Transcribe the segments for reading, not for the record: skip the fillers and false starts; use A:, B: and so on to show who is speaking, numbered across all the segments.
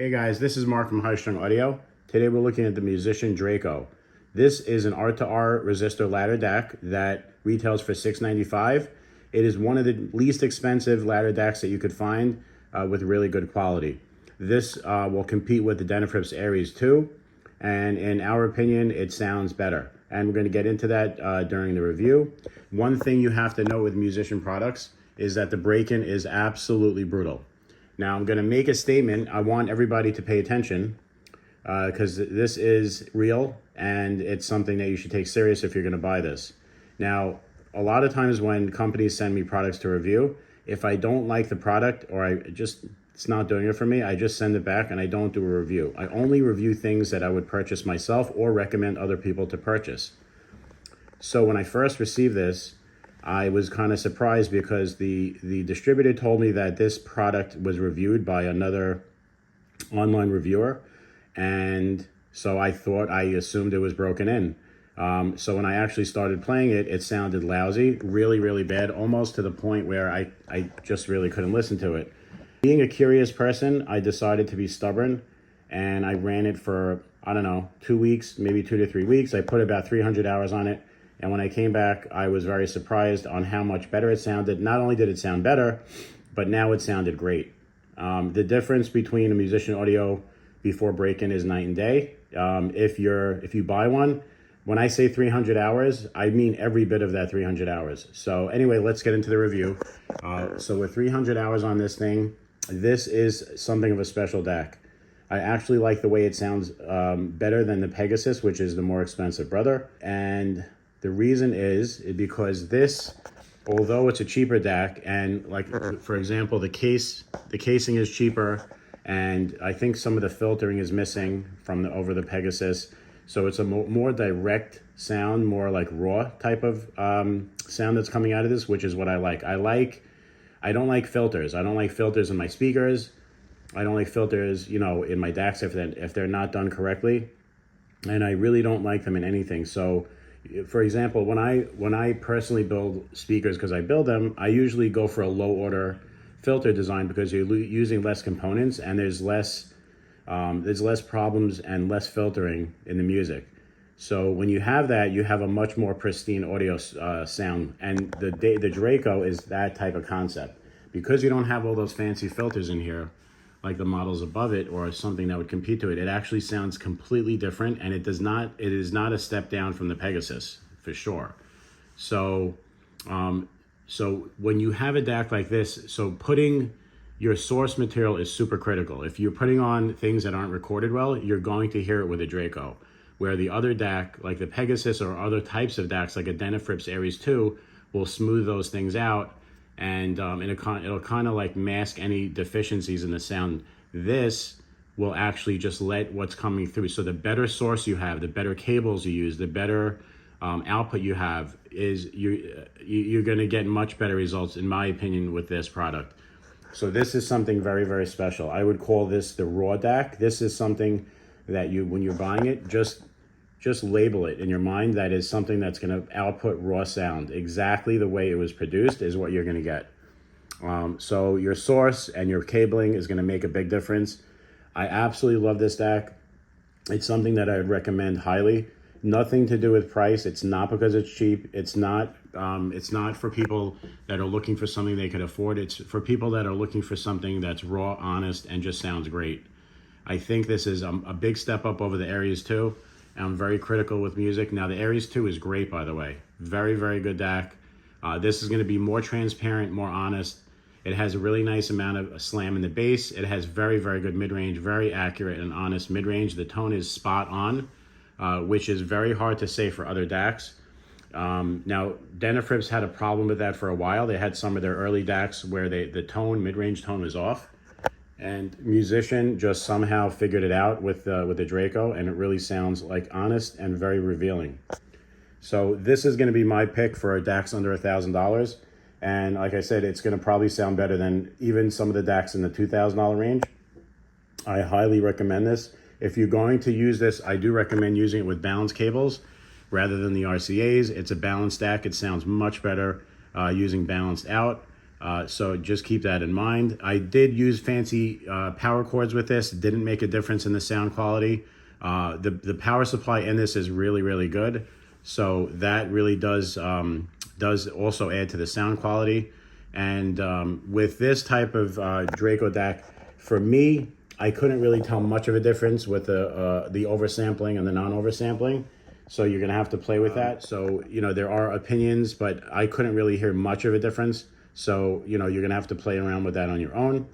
A: Hey guys, this is Mark from High Strung Audio. Today we're looking at the Musician Draco. This is an R2R resistor ladder DAC that retails for $695. It is one of the least expensive ladder DACs that you could find with really good quality. This will compete with the Denafrips Aries 2, and in our opinion, it sounds better. And we're going to get into that during the review. One thing you have to know with Musician products is that the break-in is absolutely brutal. Now I'm going to make a statement. I want everybody to pay attention because this is real and it's something that you should take serious if you're going to buy this. Now, a lot of times when companies send me products to review, if I don't like the product or it's not doing it for me, I just send it back and I don't do a review. I only review things that I would purchase myself or recommend other people to purchase. So when I first received this, I was kind of surprised because the distributor told me that this product was reviewed by another online reviewer. And so I assumed it was broken in. So when I actually started playing it, it sounded lousy, really, really bad, almost to the point where I just really couldn't listen to it. Being a curious person, I decided to be stubborn and I ran it for, I don't know, 2 weeks, maybe 2 to 3 weeks. I put about 300 hours on it. And when I came back, I was very surprised on how much better it sounded. Not only did it sound better, but now it sounded great. The difference between a Musician Audio before break-in is night and day. If you buy one, when I say 300 hours, I mean every bit of that 300 hours. So anyway, let's get into the review. So with 300 hours on this thing, this is something of a special DAC. I actually like the way it sounds better than the Pegasus, which is the more expensive brother. And the reason is because this, although it's a cheaper DAC, and like for example, the casing is cheaper, and I think some of the filtering is missing from over the Pegasus. So it's a more direct sound, more like raw type of sound that's coming out of this, which is what I like. I don't like filters. I don't like filters in my speakers. I don't like filters, in my DACs if they're not done correctly, and I really don't like them in anything. So, for example, when I personally build speakers, because I build them, I usually go for a low order filter design because you're using less components and there's less problems and less filtering in the music. So when you have that, you have a much more pristine audio sound, and the Draco is that type of concept. Because you don't have all those fancy filters in here, like the models above it or something that would compete to it, it actually sounds completely different, and it is not a step down from the Pegasus, for sure. So so when you have a DAC like this, so putting your source material is super critical. If you're putting on things that aren't recorded well, you're going to hear it with a Draco. Where the other DAC, like the Pegasus or other types of DACs, like a Denafrips Aries 2, will smooth those things out, and it'll kind of like mask any deficiencies in the sound. This will actually just let what's coming through. So the better source you have, the better cables you use, the better output you have, you're going to get much better results, in my opinion, with this product. So this is something very, very special. I would call this the raw DAC. This is something that when you're buying it, just label it in your mind. That is something that's going to output raw sound. Exactly the way it was produced is what you're going to get. So your source and your cabling is going to make a big difference. I absolutely love this DAC. It's something that I would recommend highly. Nothing to do with price. It's not because it's cheap. It's not for people that are looking for something they could afford. It's for people that are looking for something that's raw, honest, and just sounds great. I think this is a big step up over the Aries 2. I'm very critical with music. Now, the Aries 2 is great, by the way. Very, very good DAC. This is going to be more transparent, more honest. It has a really nice amount of slam in the bass. It has very, very good mid-range, very accurate and honest mid-range. The tone is spot on, which is very hard to say for other DACs. Now, Denafrips had a problem with that for a while. They had some of their early DACs where the mid-range tone was off. And Musician just somehow figured it out with the Draco, and it really sounds like honest and very revealing. So this is going to be my pick for DACs under $1,000. And like I said, it's going to probably sound better than even some of the DACs in the $2,000 range. I highly recommend this. If you're going to use this, I do recommend using it with balanced cables rather than the RCAs. It's a balanced DAC. It sounds much better using balanced out. So just keep that in mind. I did use fancy power cords with this. It didn't make a difference in the sound quality. The power supply in this is really, really good. So that really does also add to the sound quality. And with this type of Draco DAC, for me, I couldn't really tell much of a difference with the oversampling and the non-oversampling. So you're gonna have to play with that. So, you know, there are opinions, but I couldn't really hear much of a difference. So, you know, you're gonna have to play around with that on your own.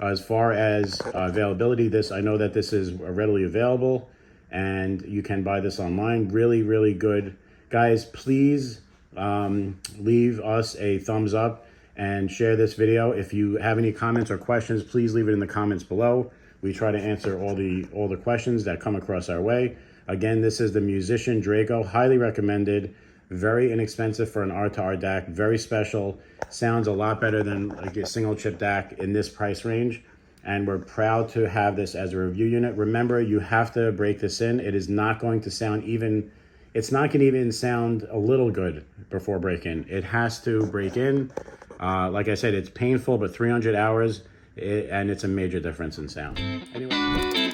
A: As far as availability, I know that this is readily available and you can buy this online. Really, really good. Guys, please leave us a thumbs up and share this video. If you have any comments or questions, please leave it in the comments below. We try to answer all the questions that come across our way. Again, this is the Musician Draco, highly recommended, very inexpensive for an R2R DAC, very special, sounds a lot better than like a single chip DAC in this price range. And we're proud to have this as a review unit. Remember, you have to break this in. It is not going to sound even, it's not gonna even sound a little good before break-in. It has to break in. Like I said, it's painful, but 300 hours, and it's a major difference in sound. Anyway.